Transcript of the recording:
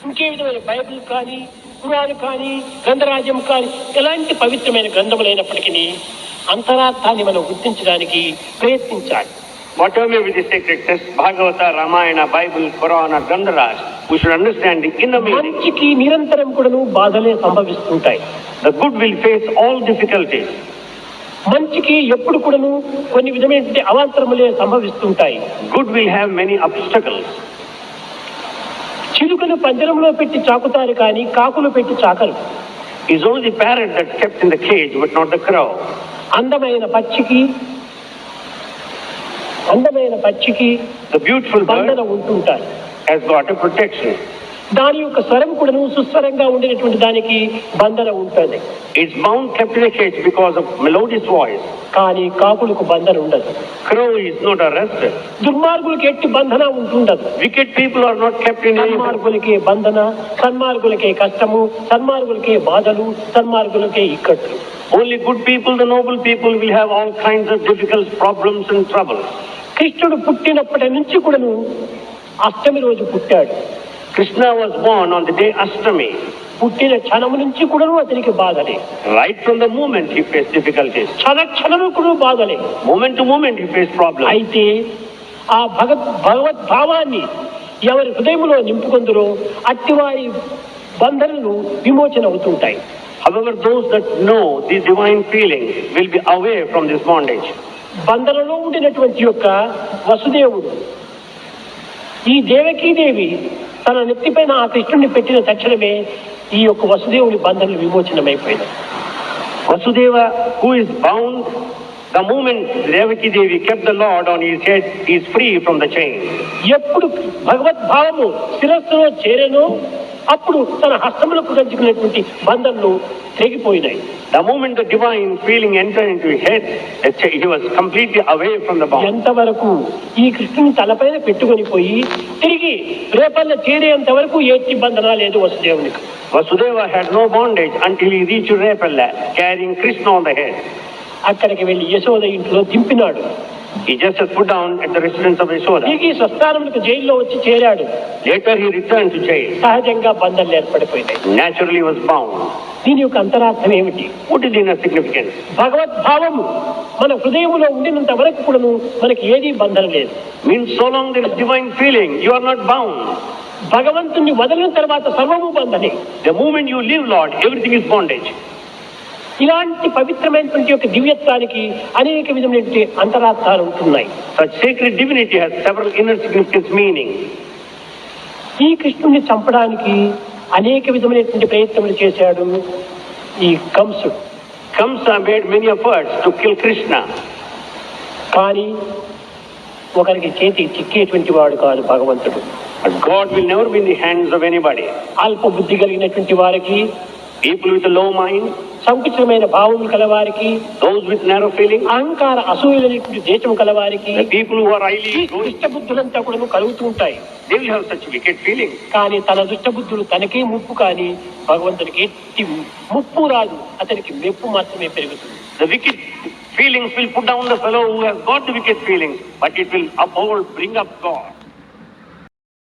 ఇంకే విధమైన బైబిల్ కానీ, ఖురాన్ కానీ, గ్రంథరాజ్యం కానీ ఎలాంటి పవిత్రమైన గ్రంథములైనప్పటికీ అంతరార్థాన్ని మనం గుర్తించడానికి ప్రయత్నించాలి. Whatever may be the sacred text, Bhagavata, Ramayana, Bible, Quran or Grandaraj, we should understand the inner meaning. మంచికి నిరంతరం కూడాను బాధలే సంభవిస్తుంటాయి. The good will face all difficulties. మంచికి ఎప్పుడు కూడాను కొన్ని విధమైనటువంటి అవాంతరములే సంభవిస్తుంటాయి. Good will have many obstacles. చిలుకను పంజరంలో పెట్టి చాకుతారు కానీ కాకులు పెట్టి చాకరు. It's only the parrot that's kept in the cage, but not the crow. అందమైన పక్షికి The beautiful బంధన bird ఉంటుంటారు. has got a protection. దాని యొక్క స్వరం కూడాను సుస్వరంగా ఉండేటువంటి దానికి బంధన ఉంటుంది. It's bound, kept in a cage because of melodious voice. కానీ కాకులకు బంధన ఉండదు. Crow is not arrested. దుర్మార్గులకి ఎట్టి బంధన ఉంటుండదు. Wicked people are not kept in any. సన్మార్గులకే బంధన, సన్మార్గులకే కష్టము, సన్మార్గులకే బాధలు, సన్మార్గులకే ఇక్కట్లు. Only good people, the noble people, will have all kinds of difficult problems and troubles. కృష్ణుడు పుట్టినప్పటి నుంచి కూడాను అష్టమి రోజు పుట్టాడు. Krishna was born on the day Ashtami. పుట్టిన క్షణము నుంచి కూడాను అతనికి బాధలే. Right from the moment he faced difficulties. క్షణము కూడా బాధలే. Moment to moment he faced problems. అయితే ఆ భగవద్భావాన్ని ఎవరి హృదయంలో నింపుకుందరో అట్టివారి బంధనలు విమోచన అవుతుంటాయి. However, those that know these divine feelings will be away from this bondage. బంధనలో ఉండినటువంటి యొక్క వసుదేవుడు ఈ దేవకీదేవి తన నెత్తిపైన ఆ కృష్ణుడిని పెట్టిన తక్షణమే ఈ యొక్క వసుదేవుని బంధనలు విమోచనమైపోయినాయి. Vasudeva, who is bound, the moment Devaki Devi kept the Lord on his head, he is free from the chain. ఎప్పుడు భగవద్భావము శిరస్సులో చేరేనో అప్పుడు తన హస్తములకు గంచుకున్నటువంటి బంధనలు తెగిపోయినాయి. The moment the divine feeling entered into his head, he was completely away from the bond. ఎంతవరకు ఈ కృష్ణుని తలపైన పెట్టుకొని పోయి తిరిగి రేపల్ల చేరేంత వరకు ఎట్టి బంధన లేదు వసుదేవునికి. Vasudeva had no bondage until he reached Repalla, carrying Krishna on the head. అక్కడికి వెళ్లి యశోద ఇంట్లో దింపినాడు. He just put down at the residence of Yashoda. తిరిగి స్వస్థానములకు జైల్లో వచ్చి చేరాడు. Later he returned to jail. సహజంగా బంధనలు ఏర్పడిపోయినాయి. Naturally was bound. దీని యొక్క అంతరార్థం ఏమిటి? What is the inner significance? భగవద్భావము మన హృదయంలో ఉండినంత వరకు కూడా మనకి ఏదీ బంధన లేదు. Means so long there is divine feeling, you are not bound. భగవంతుని వదిలిన తర్వాత సర్వము బంధనే. The moment you leave Lord, everything is bondage. ఇలాంటి పవిత్రమైనటువంటి యొక్క దివ్యత్వానికి అనేక విధమైనటువంటి అంతరార్థాలు ఉంటున్నాయి. Such sacred divinity has several inner significance meaning. ఈ కృష్ణుని చంపడానికి అనేక విధమైనటువంటి ప్రయత్నములు చేశాడు ఈ కంసుడు. Kamsa made many efforts to kill Krishna. కానీ ఒకరికి చేతి చిక్కేటువంటి వాడు కాదు భగవంతుడు. But God will never be in the hands of anybody. అల్ప బుద్ధి కలిగినటువంటి వారికి, People with a low mind, సంకుచితమైన భావములు కలవారికి, those with narrow feelings, అహంకార అసూయలైనటువంటి దేశం కలవారికి the people who are highly egoistic, దుష్ట బుద్ధులంతా కూడా కలుగుతూ ఉంటాయి. they will have such wicked feelings. కానీ తన దుష్ట బుద్ధులు తనకే ముప్పు, కానీ భగవంతునికి ఎట్టి ముప్పు రాదు, అతనికి మెప్పు మాత్రమే పెరుగుతుంది. The wicked feelings will put down the fellow who has got the wicked feelings, but it will uphold, bring up God.